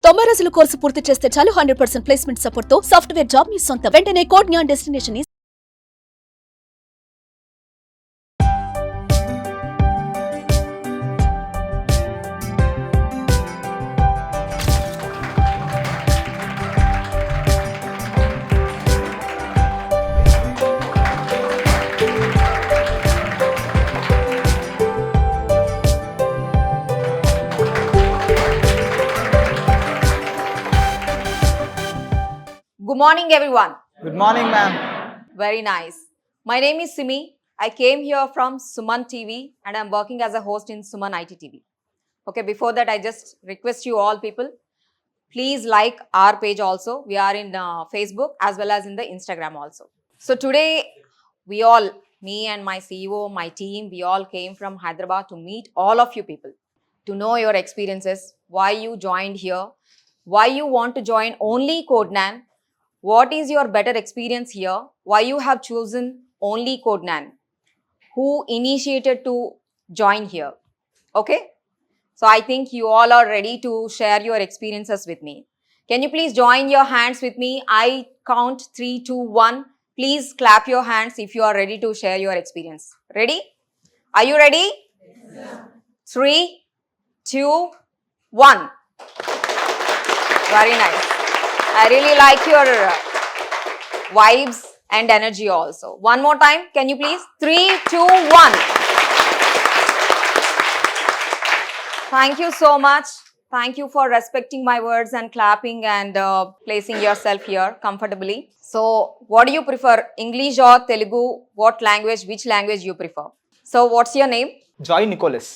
90 రోజుల కోర్సు పూర్తి చేస్తే చాలు 100% ప్లేస్మెంట్ సపోర్ట్ తో సాఫ్ట్వేర్ జాబ్ మీ సొంతం. వెంటనే code Gyan destination Good morning, everyone. Good morning, ma'am. Very nice. My name is Simi. I came here from Suman TV and I'm working as a host in Suman IT TV. Okay, before that, I just request you all people, please like our page also. We are in Facebook as well as in the Instagram also. So today, we all, me and my CEO, my team, we all came from Hyderabad to meet all of you people, to know your experiences, why you joined here, why you want to join only Codenan. What is your better experience here? Why you have chosen only Codenan? Who initiated to join here? Okay? So I think you all are ready to share your experiences with me. Can you please join your hands with me? I count 3, 2, 1. Please clap your hands if you are ready to share your experience. Ready? Are you ready? Yes. 3, 2, 1. Very nice. I really like your vibes and energy also. One more time, can you please? 3, 2, 1. Thank you so much. Thank you for respecting my words and clapping and placing yourself here comfortably. So, what do you prefer? English or Telugu? What language? Which language you prefer? So, what's your name? Joy Nicholas.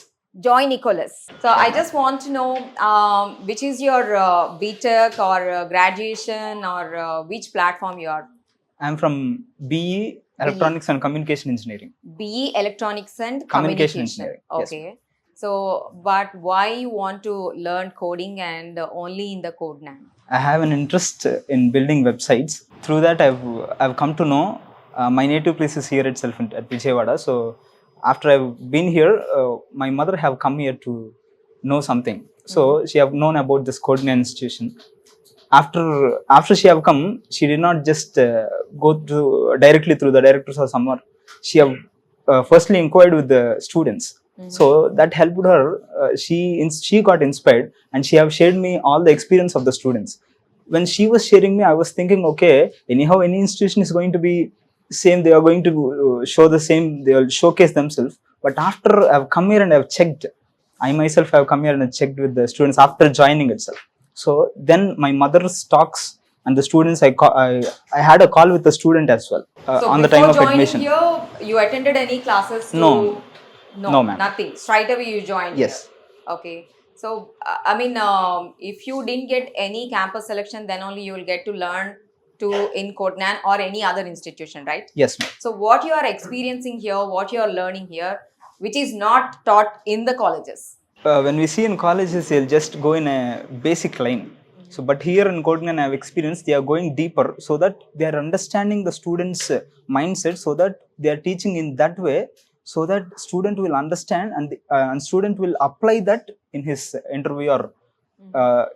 Joy Nicholas. So I just want to know which is your BTech or graduation or which platform you are? I'm from BE Electronics and Communication Engineering. BE Electronics and Communication Communication. Engineering, yes. Okay. So, but why you want to learn coding and only in the Codenan? I have an interest in building websites. Through that, I've come to know my native place is here itself at Vijayawada. So after I've been here, my mother have come here to know something. So she have known about this Codenan institution. After she have come, she did not just go directly through the directors or someone. She have firstly inquired with the students. So that helped her. She got inspired and she have shared me all the experience of the students. When she was sharing me, I was thinking, okay, anyhow, any institution is going to be same. They are going to show the same. They will showcase themselves. But after I've come here and I've checked, I myself have come here and checked with the students after joining itself. So then my mother's talks and the students, I had a call with the student as well So on the time of before admission. joining here, you attended any classes? No. No, ma'am. Nothing. Straight away you joined. Yes. Here. Okay. So I mean, if you didn't get any campus selection, then only you will get to learn to in Codenan or any other institution, right? Yes, ma'am. So what you are experiencing here, what you are learning here, which is not taught in the colleges. When we see in colleges, they'll just go in a basic line. So, but here in Codenan, I have experienced they are going deeper so that they are understanding the students' mindset, so that they are teaching in that way, so that student will understand and student will apply that in his interview or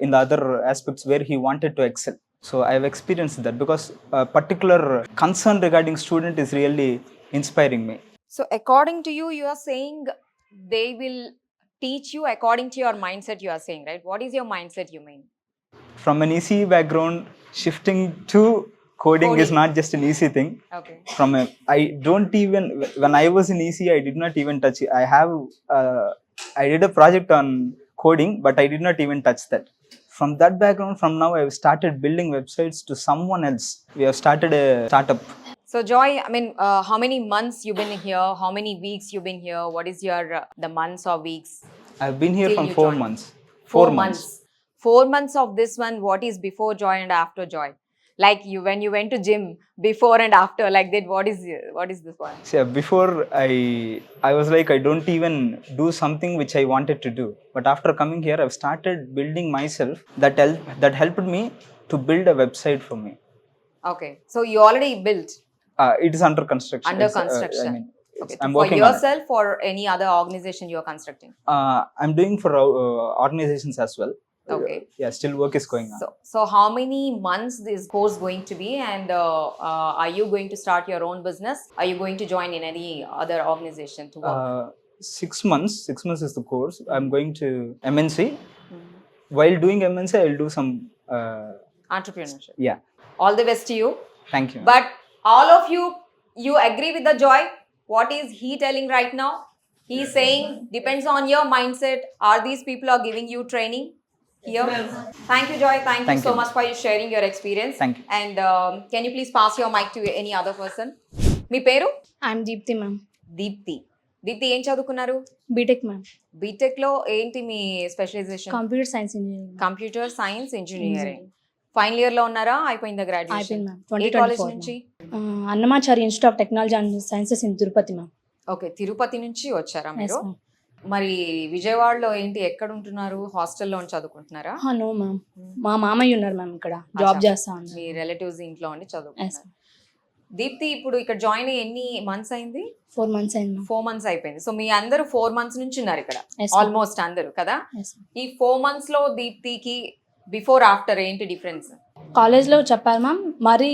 in the other aspects where he wanted to excel. So I have experienced that because a particular concern regarding student is really inspiring me. So according to you, you are saying they will teach you according to your mindset, you are saying, right? What is your mindset you mean? From an ECE background, shifting to coding is not just an easy thing. Okay. When I was in ECE, I did not even touch it. I did a project on coding, but I did not even touch that. From that background, from now, I have started building websites to someone else. We have started a startup. So Joy, I mean, how many months you've been here? How many weeks you've been here? What is your the months or weeks? I've been here Till from you 4 joined. months. 4 months. 4 months of this one. What is before Joy and after Joy? Like you when you went to gym, before and after, like that. What is this one? See, before I was like, I don't even do something which I wanted to do. But after coming here, I've started building myself. That helped me to build a website for me. Okay. So you already built. It is under construction. Under It's, construction. I mean, Okay. I'm For working on it. yourself or any other organization you are constructing? I'm doing for organizations as well. Okay. Yeah, still work is going on. So how many months this course going to be, and are you going to start your own business? Are you going to join in any other organization to work? 6 months. 6 months is the course. I'm going to MNC. Mhm. While doing MNC, I'll do some. Entrepreneurship. Yeah. All the best to you. Thank you. But all of you, you agree with the Joy? What is he telling right now? He's saying depends on your mindset. Are these people are giving you training here? Thank you, Joy. Thank you Thank so you. much for you sharing your experience. Thank you. And can you please pass your mic to any other person? మీ పేరు? I'm Deepti ma'am, Deepti. Deepti ఏం చదువుకున్నారు? BTech ma'am, BTech లో ఏంటి మీ specialisation? Computer science engineering. Computer science engineering. Final year లో ఉన్నారా? అయిపోయిందా గ్రాడ్యుయేషన్? అయిపోయింది మ్యామ్. ఏ కాలేజ్ 2024 నుంచి? Annamachari institute of technology and sciences in Tirupati ma'am. Okay, Tirupati నుంచి వచ్చారా ఎస్ మీరు? మ్యామ్. మరి విజయవాడలో ఏంటి ఎక్కడ ఉంటున్నారు? హాస్టల్లో చదువుకుంటున్నారా? నో మ్యామ్, మా మామయ్య ఉన్నారు మ్యామ్ ఇక్కడ, జాబ్ అచ్చా. చేస్తా ఉన్నారు. మీ రిలేటివ్స్ ఇంట్లో ఉండి ఎస్ చదువుకుంటున్నారు. దీప్తి ఇప్పుడు ఇక్కడ జాయిన్ అయ్యి ఎన్ని మంత్స్ అయింది? 4 months అయింది మ్యామ్. 4 months అయిపోయింది. సో మీ అందరూ 4 months నుంచి ఉన్నారు ఇక్కడ, ఎస్ ఆల్మోస్ట్ అందరూ కదా? ఎస్. ఈ 4 months లో దీప్తికి బిఫోర్ ఆఫ్టర్ ఏంటి డిఫరెన్స్? కాలేజ్లో చెప్పారు మ్యామ్, మరి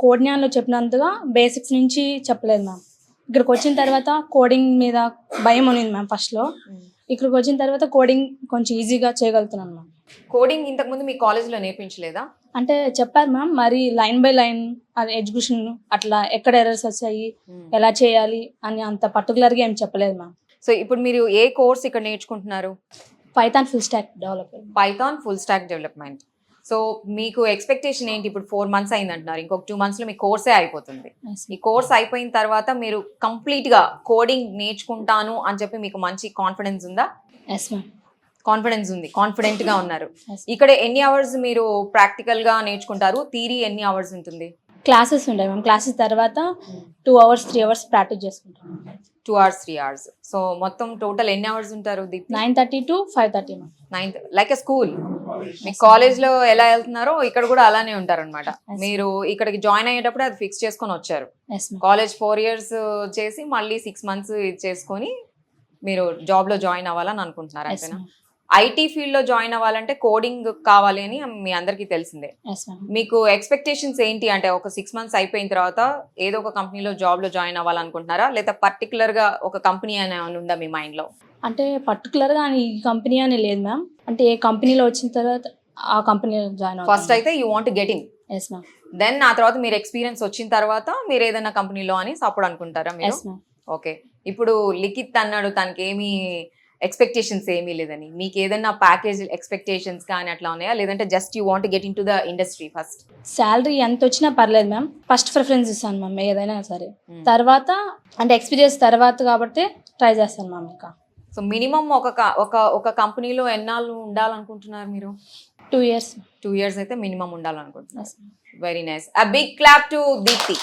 కోడ్న్యాన్లో చెప్పినంతగా బేసిక్స్ నుంచి చెప్పలేదు మ్యామ్. ఇక్కడికి వచ్చిన తర్వాత కోడింగ్ మీద భయం ఉన్నింది మ్యామ్ ఫస్ట్లో. ఇక్కడికి వచ్చిన తర్వాత కోడింగ్ కొంచెం ఈజీగా చేయగలుగుతున్నాను మ్యామ్. కోడింగ్ ఇంతకు ముందు మీ కాలేజ్లో నేర్పించలేదా? అంటే చెప్పారు మ్యామ్, మరి లైన్ బై లైన్ అది ఎగ్జిక్యూషన్ అట్లా ఎక్కడ ఎర్రర్స్ వచ్చాయి, ఎలా చేయాలి అని అంత పర్టికులర్గా ఏం చెప్పలేదు మ్యామ్. సో ఇప్పుడు మీరు ఏ కోర్స్ ఇక్కడ నేర్చుకుంటున్నారు? Python full stack developer. Python full stack development. So మీకు ఎక్స్పెక్టేషన్ ఏంటి? ఇప్పుడు 4 months అయింది అంటున్నారు, ఇంకొక 2 months లో మీ కోర్సే అయిపోతుంది. ఈ కోర్స్ అయిపోయిన తర్వాత మీరు కంప్లీట్ గా కోడింగ్ నేర్చుకుంటాను అని చెప్పి మీకు మంచి కాన్ఫిడెన్స్ ఉందా? Yes ma'am. కాన్ఫిడెన్స్ ఉంది, కాన్ఫిడెంట్ గా ఉన్నారు. Yes. ఇక్కడ ఎన్ని అవర్స్ మీరు ప్రాక్టికల్ గా నేర్చుకుంటారు? థియరీ ఎన్ని అవర్స్ ఉంటుంది? క్లాసెస్ ఉంటాయి మ్యామ్. క్లాసెస్ తర్వాత 2 hours 3 hours ప్రాక్టీస్ చేసుకుంటాం. 2 hours 3 hours. సో మొత్తం టోటల్ ఎన్ని అవర్స్ ఉంటారు Deepthi? 9:30 to 5:30 ma'am. 9th like a school. మీ కాలేజ్ లో ఎలా వెళ్తున్నారో ఇక్కడ కూడా అలానే ఉంటారన్నమాట. Yes. మీరు ఇక్కడికి జాయిన్ అయ్యేటప్పుడు అది ఫిక్స్ చేసుకొని వచ్చారు. Yes ma'am. కాలేజ్ 4 years చేసి మళ్ళీ 6 months ఇది చేసుకొని మీరు జాబ్ లో జాయిన్ అవ్వాలని అనుకుంటున్నారు ఎస్ అంతేనా? మ్యామ్. ఐటీ ఫీల్డ్ లో జాయిన్ అవ్వాలంటే కోడింగ్ కావాలి అని మీ అందరికీ తెలిసిందే. Yes ma'am. మీకు ఎక్స్పెక్టేషన్స్ ఏంటి? అంటే ఒక 6 months అయిపోయిన తర్వాత ఏదో ఒక కంపెనీలో జాబ్ లో జాయిన్ అవ్వాలనుకుంటున్నారా, లేదా పర్టికులర్ గా ఒక కంపెనీ అని ఉందా మీ మైండ్ లో? అంటే పర్టికులర్గా ఈ కంపెనీ అని లేదు మ్యామ్. అంటే ఏ కంపెనీలో వచ్చిన తర్వాత ఆ కంపెనీలో జాయిన్ అవుతాం. ఫస్ట్ అయితే you want get in, yes ma'am. Then ఆ తర్వాత మీరు ఎక్స్పీరియన్స్ వచ్చిన తర్వాత మీరు ఏదైనా కంపెనీలో అని అప్పుడు అనుకుంటారా మీరు? Yes ma'am. ఓకే. ఇప్పుడు లిఖిత్ అన్నాడు తనకి ఏమీ ఎక్స్పెక్టేషన్స్ ఏమీ లేదని. మీకు ఏదైనా ప్యాకేజ్ ఎక్స్పెక్టేషన్స్ కానీ అట్లా ఉన్నాయా, లేదంటే just you want get in to the industry first? Salary ఎంత వచ్చినా పర్లేదు మ్యామ్, ఫస్ట్ ప్రిఫరెన్స్ ఇస్తాను మ్యామ్ ఏదైనా సరే. తర్వాత అంటే ఎక్స్పీరియన్స్ తర్వాత కాబట్టి ట్రై చేస్తాను మ్యామ్. ఇంకా సో మినిమం ఒక కంపెనీలో ఎన్నాళ్ళు ఉండాలనుకుంటున్నారు మీరు? 2 years. 2 years అయితే మినిమం ఉండాలనుకుంటున్నారు. Yes, ma'am. Very nice. A big clap to Deepti.